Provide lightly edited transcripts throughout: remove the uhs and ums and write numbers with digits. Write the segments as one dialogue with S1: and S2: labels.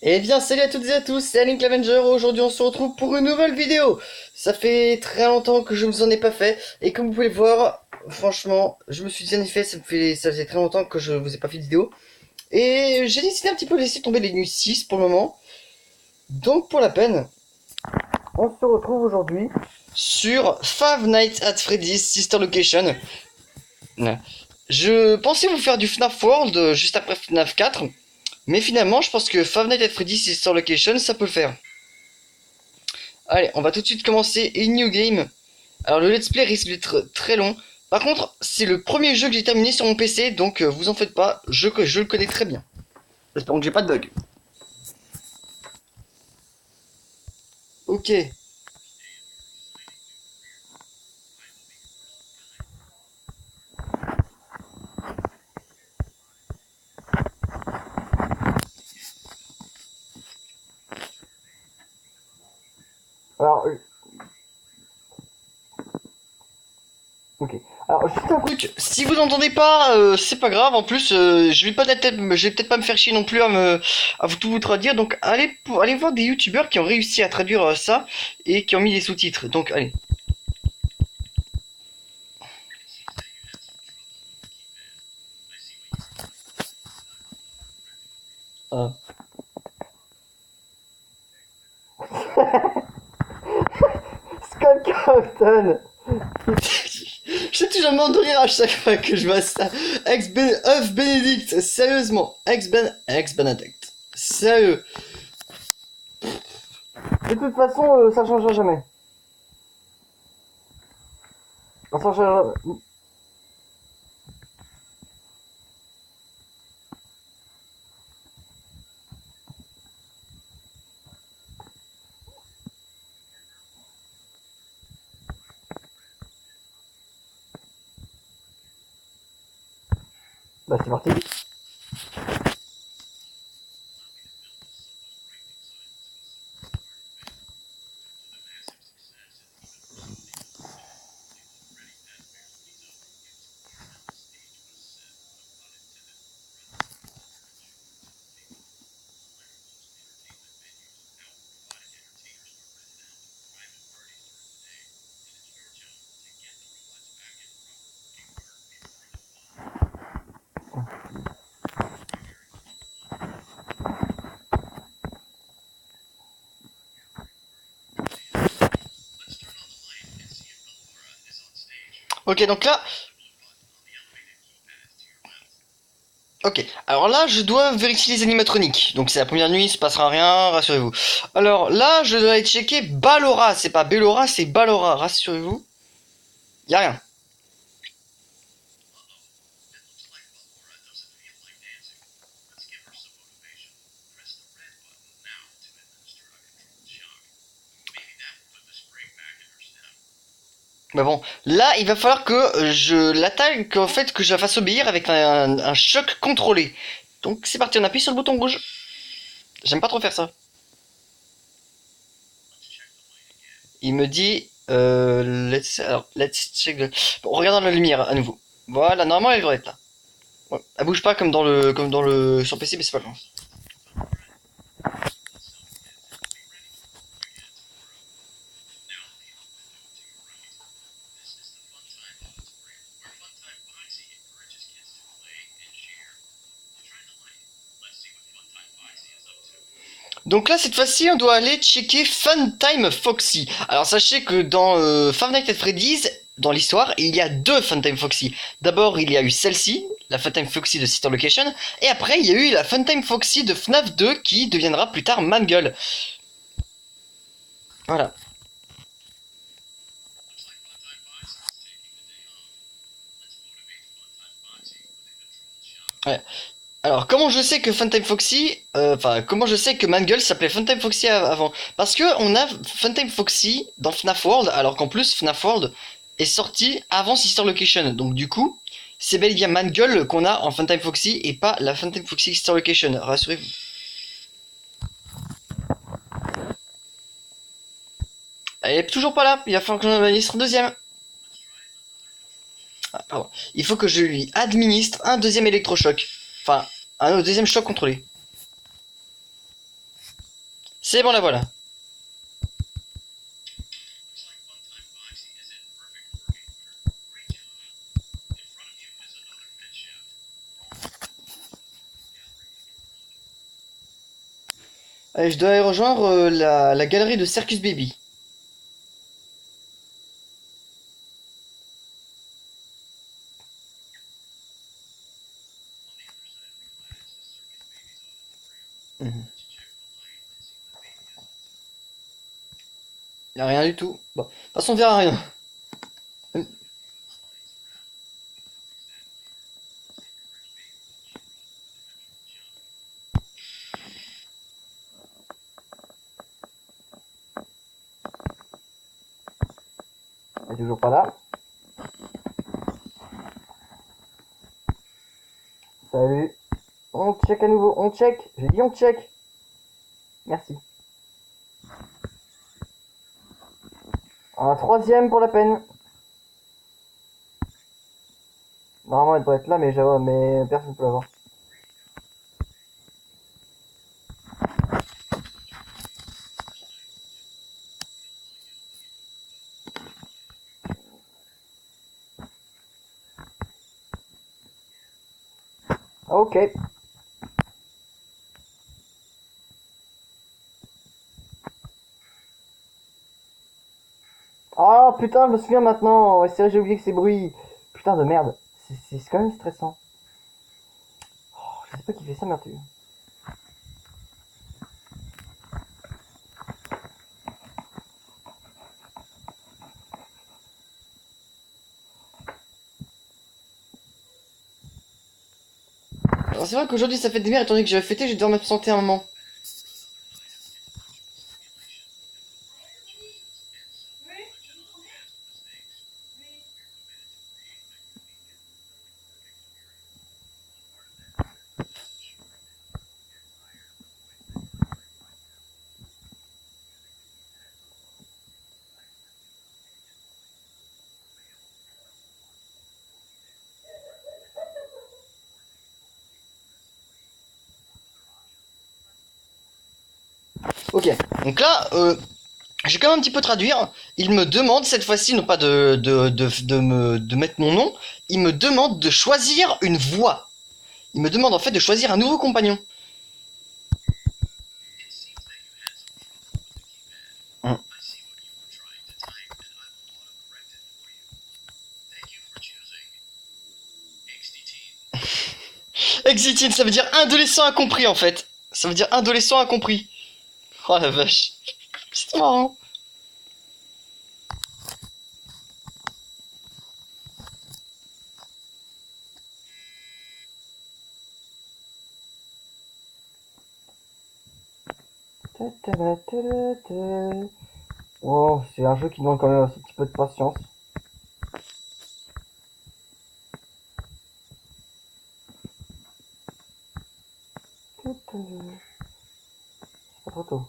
S1: Eh bien, salut à toutes et à tous, c'est Link Avenger. Aujourd'hui, on se retrouve pour une nouvelle vidéo. Ça fait très longtemps que je ne vous en ai pas fait, et comme vous pouvez le voir, franchement, je me suis dit en effet, ça faisait très longtemps que je vous ai pas fait de vidéo, et j'ai décidé un petit peu de laisser tomber les nuits 6 pour le moment. Donc, pour la peine, on se retrouve aujourd'hui sur Five Nights at Freddy's Sister Location. Je pensais vous faire du FNAF World juste après FNAF 4, mais finalement, je pense que Five Nights at Freddy's Sister Location, ça peut le faire. Allez, on va tout de suite commencer une new game. Alors le let's play risque d'être très long. Par contre, c'est le premier jeu que j'ai terminé sur mon PC, donc vous en faites pas, je le connais très bien. J'espère que j'ai pas de bug. Ok. Alors, ok. Alors juste un truc, si vous entendez pas, c'est pas grave. En plus, je vais peut-être pas me faire chier non plus à tout vous traduire. Donc allez voir des youtubeurs qui ont réussi à traduire ça et qui ont mis les sous-titres. Donc allez. Ah. Scott Carlton. Je suis toujours mort de rire à chaque fois que je vois ça. Ex Benedict, sérieusement. Ex Benedict. Sérieux. De toute façon, ça changera jamais. Ça changera jamais. Bah c'est parti. Ok, donc là, ok. Alors là, je dois vérifier les animatroniques. Donc c'est la première nuit, il se passera rien, rassurez-vous. Alors là, je dois aller checker Ballora. C'est pas Bellora, c'est Ballora, rassurez-vous. Y a rien. Mais bon, là, il va falloir que je l'attaque, qu'en fait, que je la fasse obéir avec un choc contrôlé. Donc c'est parti, on appuie sur le bouton rouge. J'aime pas trop faire ça. Il me dit, let's check Bon, regarde dans la lumière à nouveau. Voilà, normalement elle devrait être là. Ouais. Elle bouge pas comme dans le sur PC, mais c'est pas grave. Donc là, cette fois-ci, on doit aller checker Funtime Foxy. Alors sachez que dans Five Nights at Freddy's, dans l'histoire, il y a deux Funtime Foxy. D'abord, il y a eu celle-ci, la Funtime Foxy de Sister Location, et après, il y a eu la Funtime Foxy de FNAF 2 qui deviendra plus tard Mangle. Voilà. Ouais. Alors, comment je sais que Funtime Foxy, enfin, comment je sais que Mangle s'appelait Funtime Foxy avant? Parce que on a Funtime Foxy dans FNAF World, alors qu'en plus FNAF World est sorti avant Sister Location. Donc du coup, c'est bel et bien Mangle qu'on a en Funtime Foxy et pas la Funtime Foxy Sister Location. Rassurez-vous. Elle est toujours pas là. Il va falloir que j'en administre un deuxième. Ah, pardon. Il faut que je lui administre un deuxième électrochoc. Enfin, un deuxième choc contrôlé. C'est bon, la voilà. Allez, je dois aller rejoindre la galerie de Circus Baby. Mhm. Y a rien du tout. Bon, de toute façon, on verra rien. Elle est toujours pas là. Salut. On check à nouveau. On check. J'ai dit on check. Merci. Un troisième pour la peine. Normalement, elle devrait être là, mais personne ne peut l'avoir. Ok. Ah putain, je me souviens maintenant. Ouais, c'est vrai, j'ai oublié que c'est bruit. Putain de merde. C'est quand même stressant. Oh, je sais pas qui fait ça, merde. Alors c'est vrai qu'aujourd'hui ça fait des mères, étant donné que j'avais fêté, j'ai dû m'absenter un moment. Ok, donc là, j'ai quand même un petit peu traduire. Il me demande cette fois-ci, non pas de mettre mon nom, il me demande de choisir une voie. Il me demande en fait de choisir un nouveau compagnon. Hum. Exiting, ça veut dire adolescent incompris en fait. Ça veut dire adolescent incompris. Oh la vache. C'est marrant. Oh, c'est un jeu qui demande quand même un petit peu de patience. C'est pas trop tôt.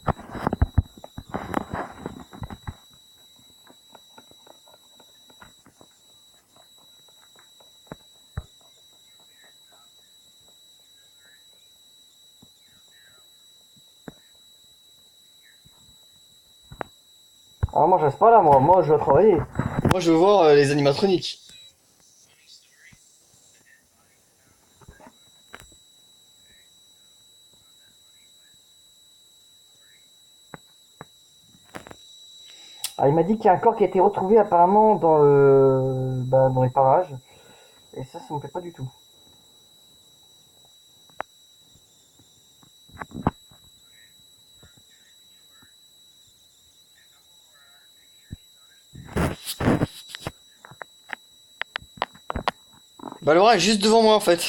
S1: Ah, moi je reste pas là, moi je veux travailler. Moi je veux voir les animatroniques. Ah, il m'a dit qu'il y a un corps qui a été retrouvé apparemment dans les parages. Et ça me plaît pas du tout. Bah Laura est juste devant moi en fait.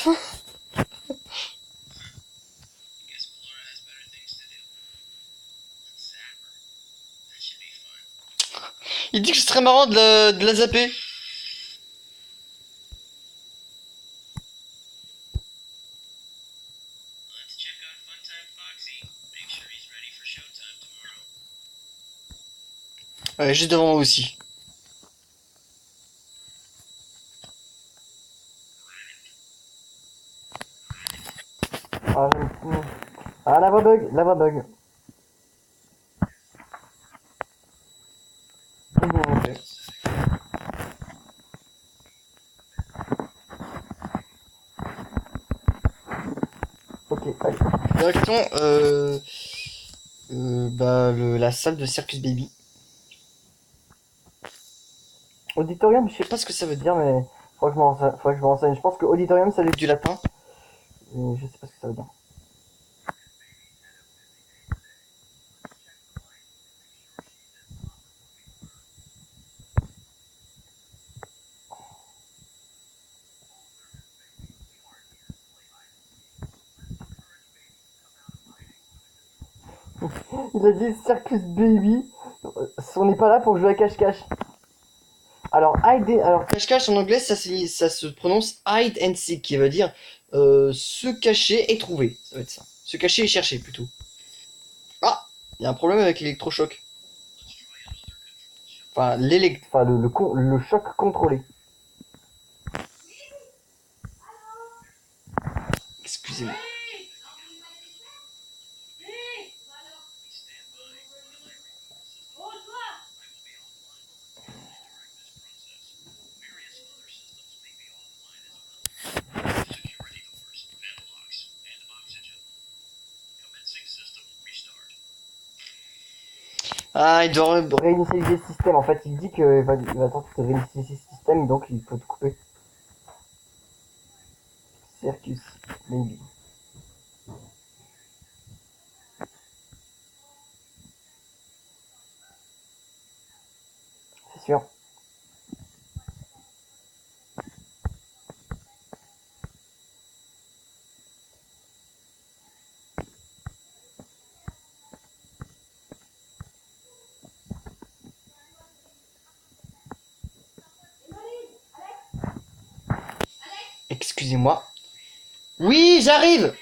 S1: Il dit que ce serait marrant de la zapper. Ouais, juste devant moi aussi. Ah, ah, lava bug, lava bug. Direction la salle de Circus Baby. Auditorium, je sais pas ce que ça veut dire, mais faudrait que je me renseigne. Je pense que auditorium, ça vient du latin. Mais je sais pas ce que ça veut dire. Il a dit Circus Baby. On n'est pas là pour jouer à cache-cache. Alors cache-cache en anglais, ça se prononce hide and seek, qui veut dire se cacher et trouver. Ça va être ça. Se cacher et chercher plutôt. Ah, il y a un problème avec l'électrochoc. Enfin, le choc contrôlé. Excusez-moi. Ah, il doit réinitialiser le système. En fait, il dit qu'il va tenter de réinitialiser le système, donc il faut tout couper. Circus, maybe. C'est sûr. Excusez-moi. Oui, j'arrive.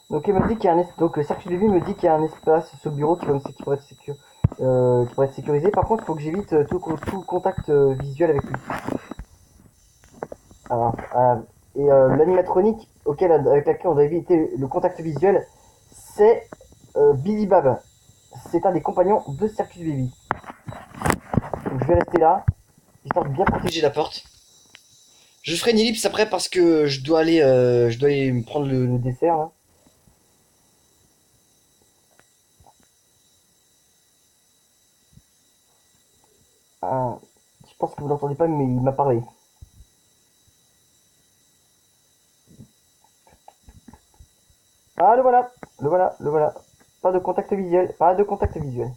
S1: Donc il me dit qu'il y a donc Circus de Vie me dit qu'il y a un espace sur le bureau qui pourrait être sécurisé. Par contre, il faut que j'évite tout contact visuel avec lui. Alors, l'animatronique avec laquelle on doit éviter le contact visuel, c'est Billy Bab. C'est un des compagnons de Circus Baby. Donc je vais rester là, histoire de bien protéger la porte. Je ferai une ellipse après parce que je dois aller me prendre le dessert là. Ah, je pense que vous l'entendez pas, mais il m'a parlé. Ah, le voilà. Pas de contact visuel, pas de contact visuel.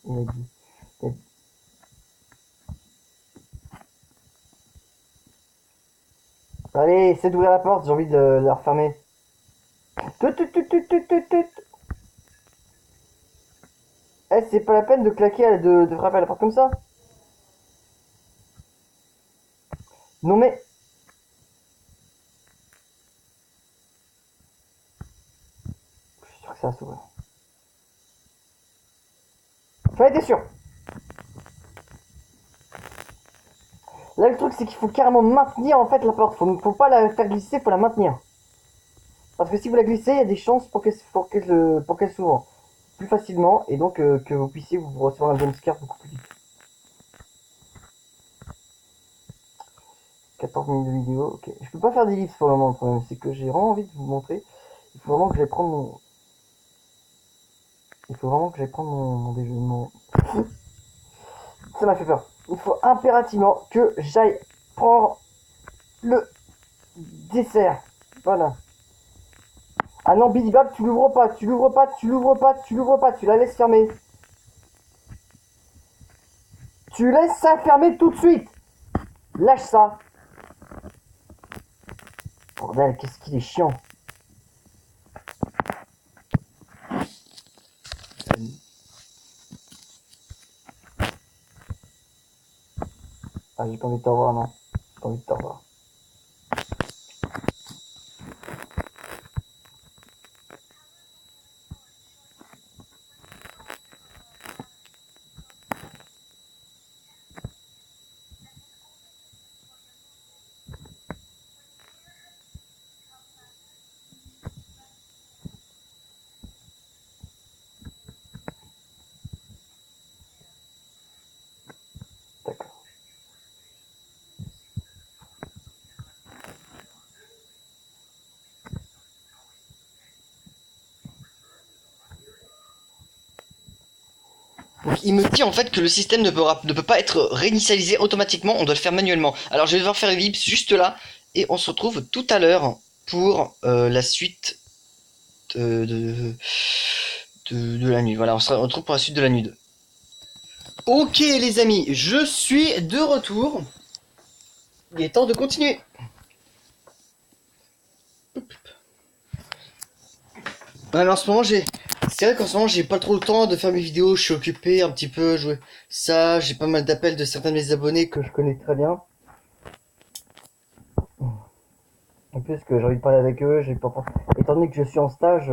S1: Il a dit. Il a dit. Allez, essaie d'ouvrir la porte, j'ai envie de la refermer. Eh, c'est pas la peine de claquer, de frapper à la porte comme ça. Non mais... Je suis sûr que ça va s'ouvrir. Fallait être sûr. Là, le truc, c'est qu'il faut carrément maintenir en fait la porte. Faut pas la faire glisser, faut la maintenir. Parce que si vous la glissez, il y a des chances pour qu'elle s'ouvre plus facilement et donc que vous puissiez vous recevoir un jumpscare beaucoup plus vite. 14 minutes de vidéo, ok. Je peux pas faire des livres pour le moment, le problème, c'est que j'ai vraiment envie de vous montrer. Il faut vraiment que j'aille prendre mon... Il faut vraiment que j'aille prendre mon déjeuner. Ça m'a fait peur. Il faut impérativement que j'aille prendre le dessert. Voilà. Ah non, Billy Bob, tu l'ouvres pas, tu l'ouvres pas, tu l'ouvres pas, tu l'ouvres pas, tu la laisses fermer. Tu laisses ça fermer tout de suite. Lâche ça. Bordel, qu'est-ce qu'il est chiant. Ah, j'ai pas envie de te revoir, non. J'ai pas envie de te revoir. Donc il me dit en fait que le système ne peut pas être réinitialisé automatiquement, on doit le faire manuellement. Alors je vais devoir faire l'ellipse juste là, et on se retrouve tout à l'heure pour la suite de, de, de la nuit. Voilà, on se retrouve pour la suite de la nuit 2. Ok les amis, je suis de retour. Il est temps de continuer. Ouais, mais en ce moment c'est vrai qu'en ce moment j'ai pas trop le temps de faire mes vidéos, je suis occupé un petit peu, jouer ça, j'ai pas mal d'appels de certains de mes abonnés que je connais très bien. En plus que j'ai envie de parler avec eux, j'ai pas étant donné que je suis en stage.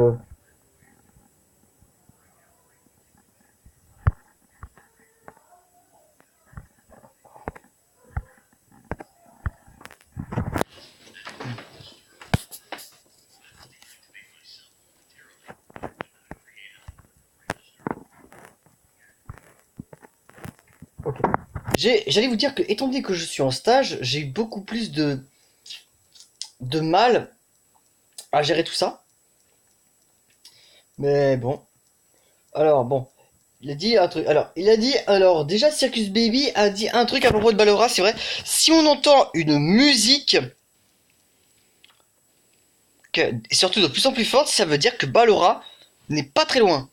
S1: Ok. J'allais vous dire que étant donné que je suis en stage, j'ai eu beaucoup plus de mal à gérer tout ça. Mais bon. Alors bon. Il a dit un truc. Alors déjà Circus Baby a dit un truc à propos de Ballora, c'est vrai. Si on entend une musique et surtout de plus en plus forte, ça veut dire que Ballora n'est pas très loin.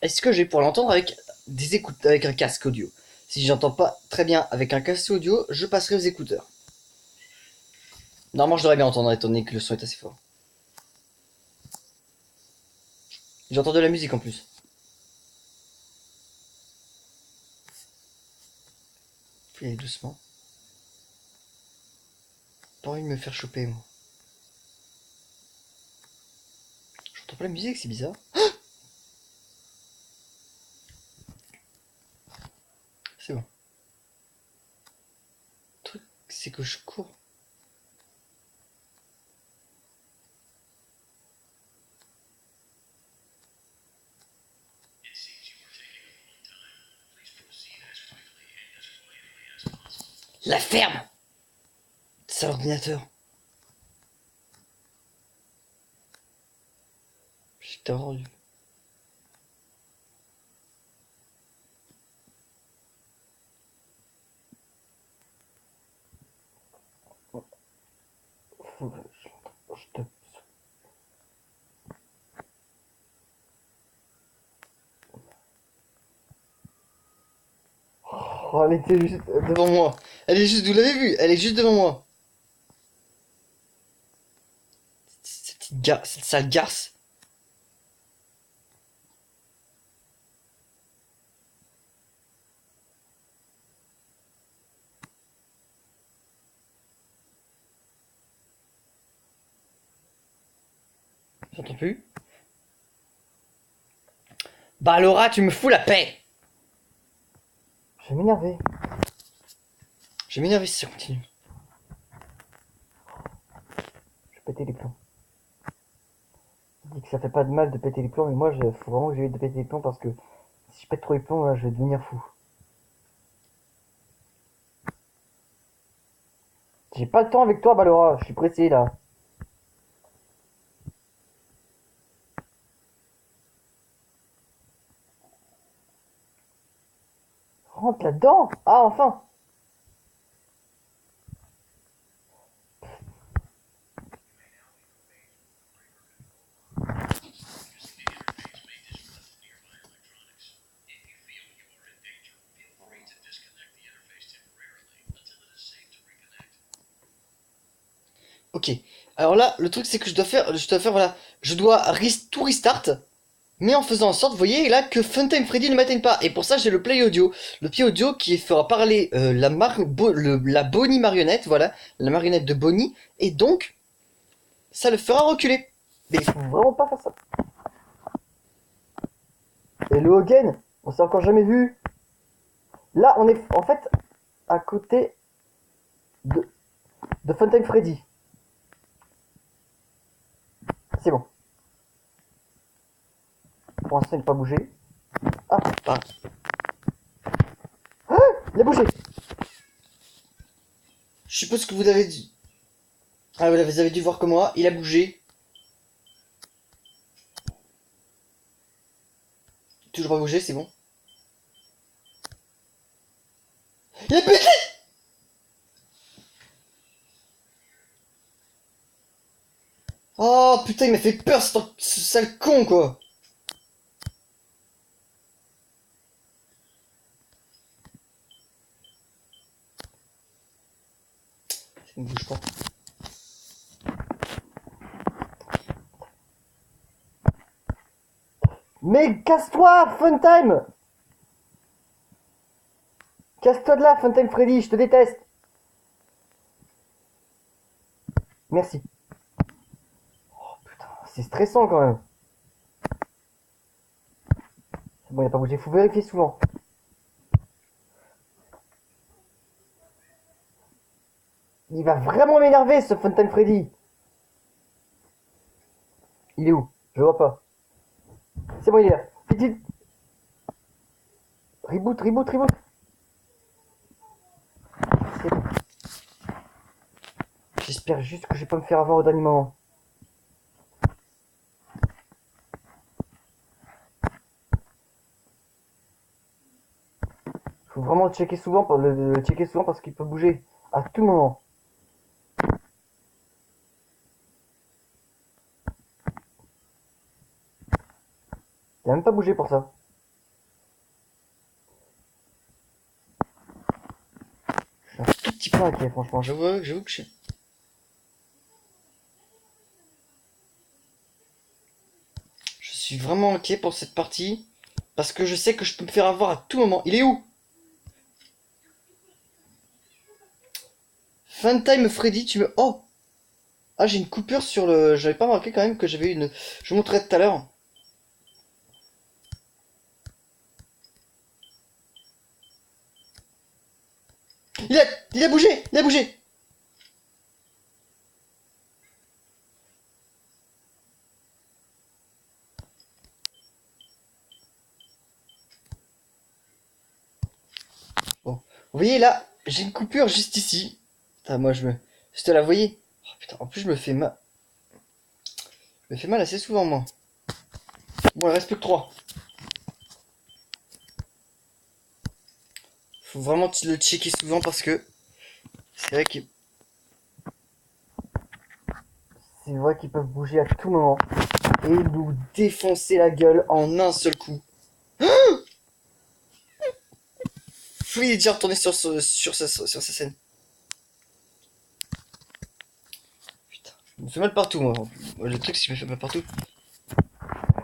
S1: Est-ce que je vais pouvoir l'entendre avec des écoutes, avec un casque audio? Si j'entends pas très bien avec un casque audio, je passerai aux écouteurs. Normalement, je devrais bien entendre étant donné que le son est assez fort. J'entends de la musique en plus. Faut y aller doucement. Pas envie de me faire choper, moi. J'entends pas la musique, c'est bizarre. C'est bon. Le truc, c'est que je cours. La ferme! C'est l'ordinateur. J'étais rendu. Je te... Oh, elle était juste devant moi. Elle est juste, vous l'avez vu, elle est juste devant moi. Cette petite garce, cette sale garce. J'entends plus. Bah Laura, tu me fous la paix. Je vais m'énerver. Je vais m'énerver si ça continue. Je vais péter les plombs. Je dis que ça fait pas de mal de péter les plombs, mais moi, il faut vraiment que j'évite de péter les plombs parce que si je pète trop les plombs, là, je vais devenir fou. J'ai pas le temps avec toi, Balora, je suis pressé là. Rentre là-dedans. Ah, enfin. Ok. Alors là, le truc c'est que voilà, tout restart, mais en faisant en sorte, vous voyez là que Funtime Freddy ne m'atteigne pas. Et pour ça, j'ai le play audio, qui fera parler la Bonnie marionnette, voilà, la marionnette de Bonnie, et donc ça le fera reculer. Mais il faut vraiment pas faire ça. Et le Hogan, on s'est encore jamais vu. Là, on est en fait à côté de Funtime Freddy. C'est bon. Pour l'instant, il n'a pas bougé. Ah, ah. Ah, il a bougé. Je suppose que vous avez dit. Ah, voilà, vous avez dû voir comme moi, il a bougé. Toujours pas bougé, c'est bon. Il a pété. Oh putain, il m'a fait peur, ce sale con, quoi. Il ne bouge pas. Mais casse-toi, Funtime! Casse-toi de là, Funtime Freddy, je te déteste. Merci. Oh putain, c'est stressant quand même. C'est bon, il n'a pas bougé, faut vérifier souvent. Il va vraiment m'énerver, ce Funtime Freddy. Il est où? Je le vois pas. C'est bon, il est là. Vite, vite. Reboot, reboot, reboot. C'est bon. J'espère juste que je vais pas me faire avoir au dernier moment. Faut vraiment le checker souvent, le checker souvent parce qu'il peut bouger à tout moment. Il a même pas bougé pour ça. Je suis un tout petit peu inquiet, franchement. J'avoue que je suis vraiment inquiet pour cette partie. Parce que je sais que je peux me faire avoir à tout moment. Il est où? Funtime Freddy, tu me... Oh! Ah, j'ai une coupure sur le... J'avais pas remarqué quand même que j'avais une... Je vous montrerai tout à l'heure. Il a... Il a bougé! Il a bougé! Bon. Vous voyez là, j'ai une coupure juste ici. Putain, moi je me... Je te la voyais? Oh putain, en plus je me fais mal. Je me fais mal assez souvent, moi. Bon, il reste plus que 3. Faut vraiment le checker souvent parce que... C'est vrai qu'ils... C'est vrai qu'ils peuvent bouger à tout moment. Et nous défoncer la gueule en un seul coup. Il est déjà retourné sur sa scène. Putain, je me fais mal partout, moi. Le truc, c'est que je me fais mal partout.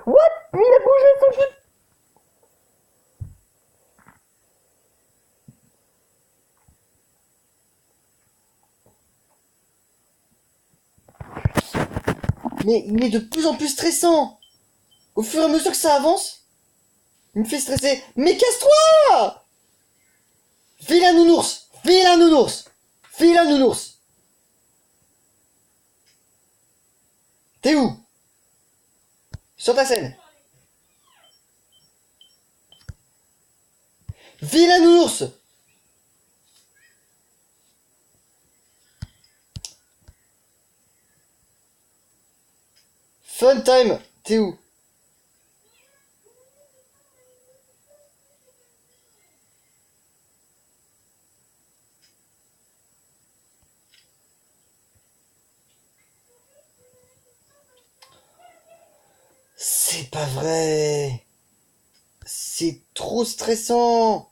S1: What? Il a bougé son jeu. Mais il est de plus en plus stressant. Au fur et à mesure que ça avance, il me fait stresser. Mais casse-toi! Vilain nounours! Vilain nounours! Vilain nounours! T'es où? Sur ta scène. Vilain nounours! Funtime, t'es où? C'est pas vrai. C'est trop stressant.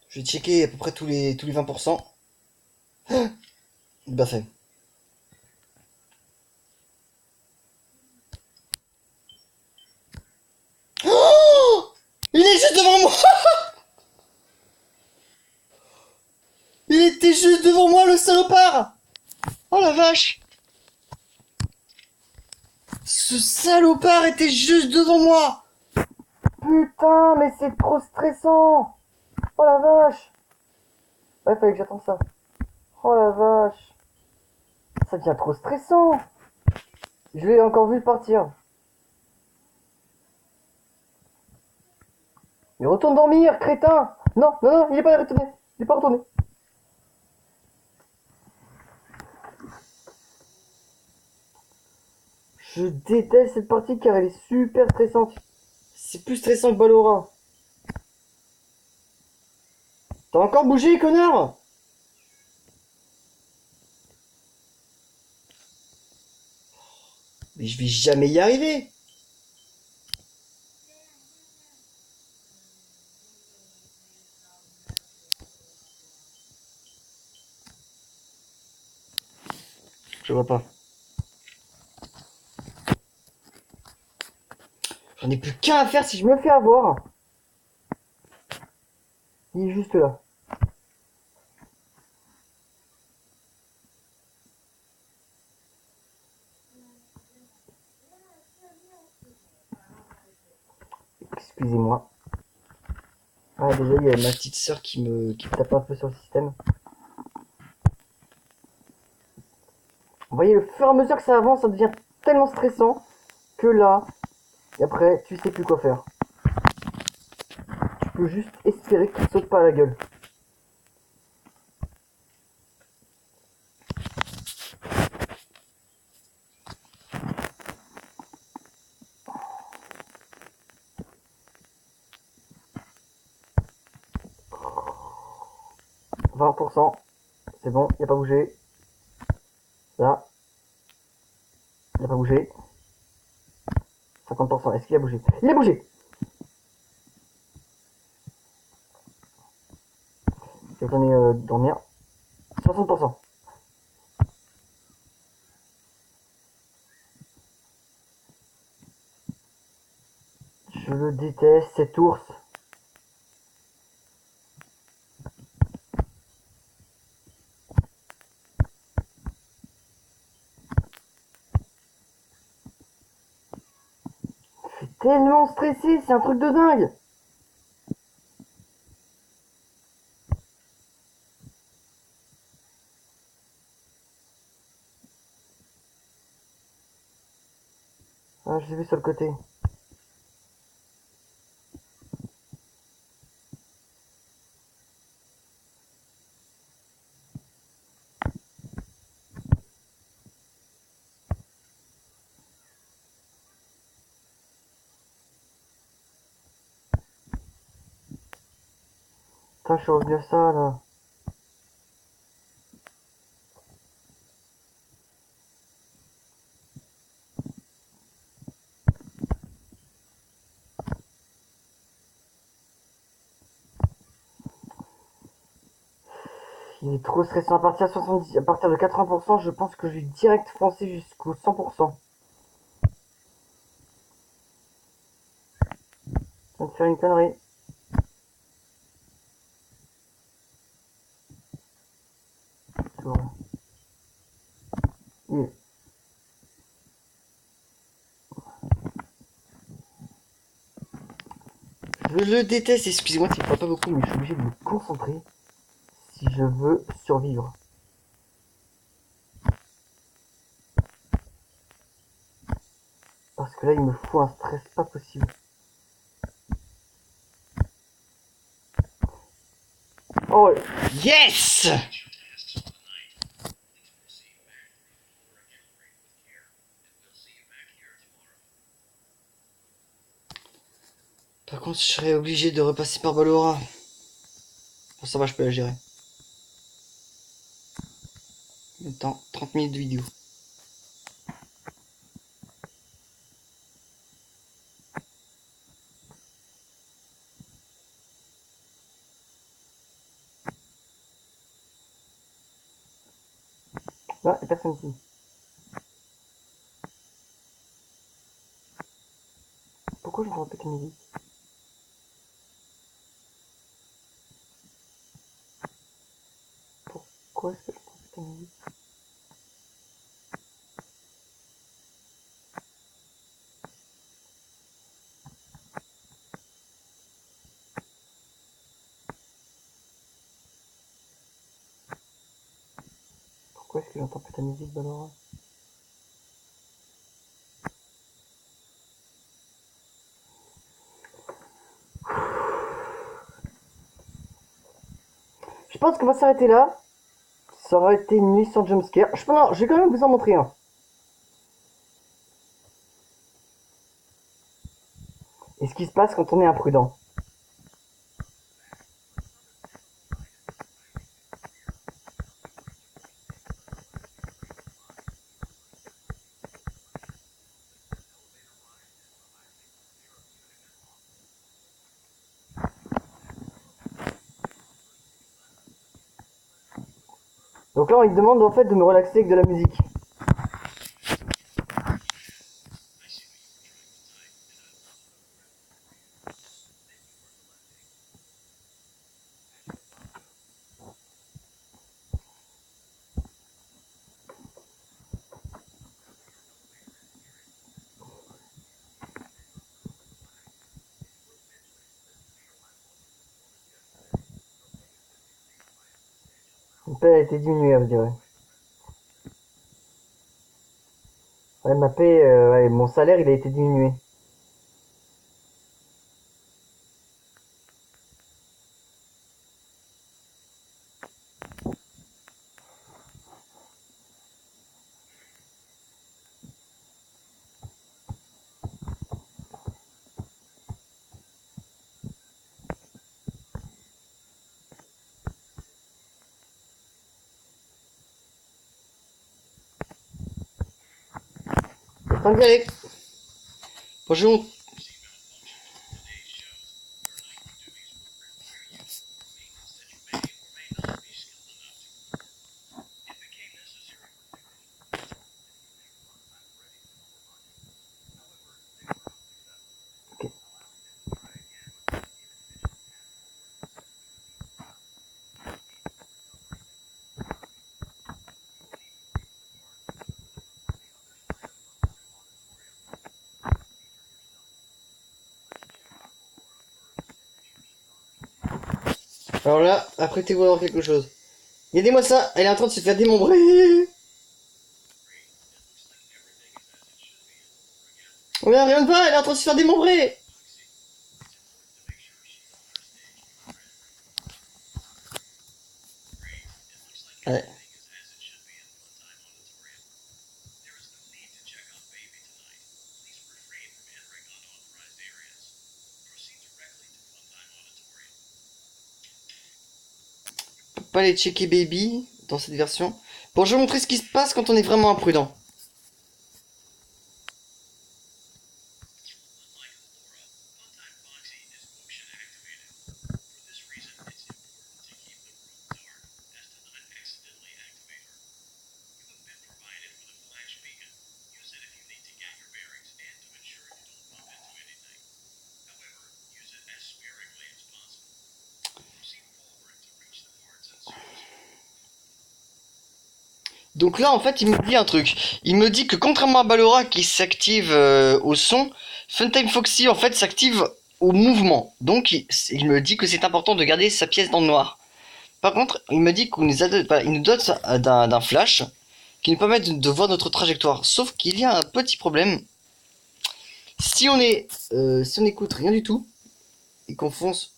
S1: Je vais checker à peu près tous les 20%. Bah fait. Oh, il est juste devant moi. Il était juste devant moi, le salopard. Oh la vache. Ce salopard était juste devant moi. Putain, mais c'est trop stressant. Oh la vache. Ouais, fallait que j'attende ça. Oh la vache. Ça devient trop stressant. Je l'ai encore vu partir. Mais retourne dormir, crétin. Non, non, non, il est pas retourné. Il est pas retourné. Je déteste cette partie car elle est super stressante. C'est plus stressant que Ballora. T'as encore bougé, connard? Mais je vais jamais y arriver. Je vois pas. J'en ai plus qu'un à faire si je me fais avoir. Il est juste là. Excusez-moi. Ah, déjà, il y a ma petite sœur qui me tape un peu sur le système. Vous voyez, au fur et à mesure que ça avance, ça devient tellement stressant que là, et après, tu sais plus quoi faire. Tu peux juste espérer qu'il saute pas à la gueule. « 20%. C'est bon, il n'a pas bougé. Là. Il n'a pas bougé. 50%. Est-ce qu'il a bougé? Il a bougé! Je vais retourner dormir. 60%. Je le déteste, cet ours. Je suis tellement stressé, c'est un truc de dingue. Ah, je l'ai vu sur le côté. Putain, je suis revenu à ça, là. Il est trop stressant. À partir de 70, à partir de 80%, je pense que je vais direct foncer jusqu'au 100%. Je viens de faire une connerie. Il... Je le déteste, excusez-moi s'il ne parle pas beaucoup, mais je suis obligé de me concentrer si je veux survivre. Parce que là, il me faut un stress pas possible. Oh, yes! Par contre, je serais obligé de repasser par Ballora. Bon, ça va, je peux la gérer. Le temps, 30 minutes de vidéo. Là, il n'y a personne ici. Pourquoi je ne répète la musique? Pourquoi est-ce que je répète la musique? Pourquoi est-ce que j'entends plus ta musique, Ballora? Je pense qu'on va s'arrêter là. Ça aurait été une nuit sans jumpscare. Non, je vais quand même vous en montrer un. Est-ce qui se passe quand on est imprudent. Donc là, on me demande en fait de me relaxer avec de la musique. Mon paix a été diminuée, je dirais. Ouais, ma paix, ouais, mon salaire, il a été diminué. C'est temps d'y aller. Bonjour. Alors là, apprêtez-vous à voir quelque chose. Aidez-moi ça, elle est en train de se faire démembrer. Oh là, rien ne va, elle est en train de se faire démembrer. Ouais. On peut pas les checker baby dans cette version. Bon, je vais vous montrer ce qui se passe quand on est vraiment imprudent. Donc là, en fait, il me dit un truc. Il me dit que contrairement à Ballora qui s'active au son, Funtime Foxy, en fait, s'active au mouvement. Donc, il me dit que c'est important de garder sa pièce dans le noir. Par contre, il me dit qu'il nous dote d'un flash qui nous permet de voir notre trajectoire. Sauf qu'il y a un petit problème. Si on écoute rien du tout et qu'on fonce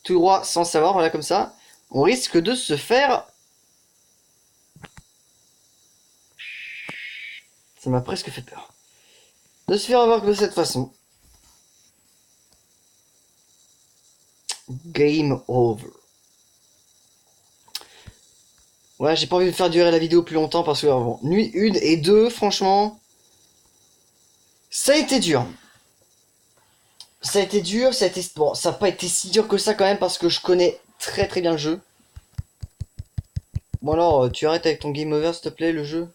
S1: tout droit sans savoir, voilà comme ça, on risque de se faire... Ça m'a presque fait peur. De se faire avoir de cette façon. Game over. Ouais, j'ai pas envie de faire durer la vidéo plus longtemps parce que bon, nuit 1 et 2, franchement, ça a été dur. Ça a été dur, ça a été... Bon, ça n'a pas été si dur que ça quand même parce que je connais très très bien le jeu. Bon alors, tu arrêtes avec ton game over s'il te plaît, le jeu.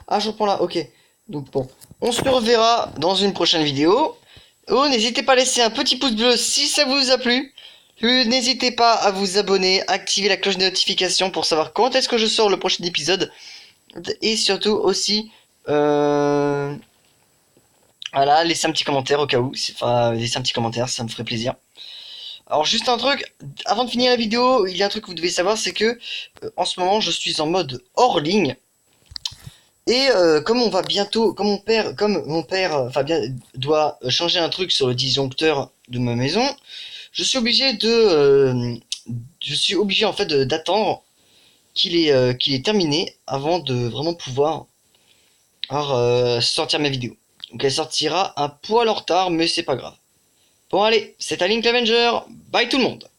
S1: Ah, je reprends là, ok. Donc bon, on se reverra dans une prochaine vidéo. Oh, n'hésitez pas à laisser un petit pouce bleu si ça vous a plu. N'hésitez pas à vous abonner, activer la cloche de notification pour savoir quand est-ce que je sors le prochain épisode. Et surtout aussi, voilà, laissez un petit commentaire au cas où. Enfin, laissez un petit commentaire, ça me ferait plaisir. Alors juste un truc, avant de finir la vidéo, il y a un truc que vous devez savoir, c'est que en ce moment je suis en mode hors ligne. Et comme on va bientôt, comme mon père Fabien doit changer un truc sur le disjoncteur de ma maison, je suis obligé en fait d'attendre qu'il est terminé avant de vraiment pouvoir sortir ma vidéo. Donc elle sortira un poil en retard, mais c'est pas grave. Bon allez, c'est à Link Avenger, bye tout le monde.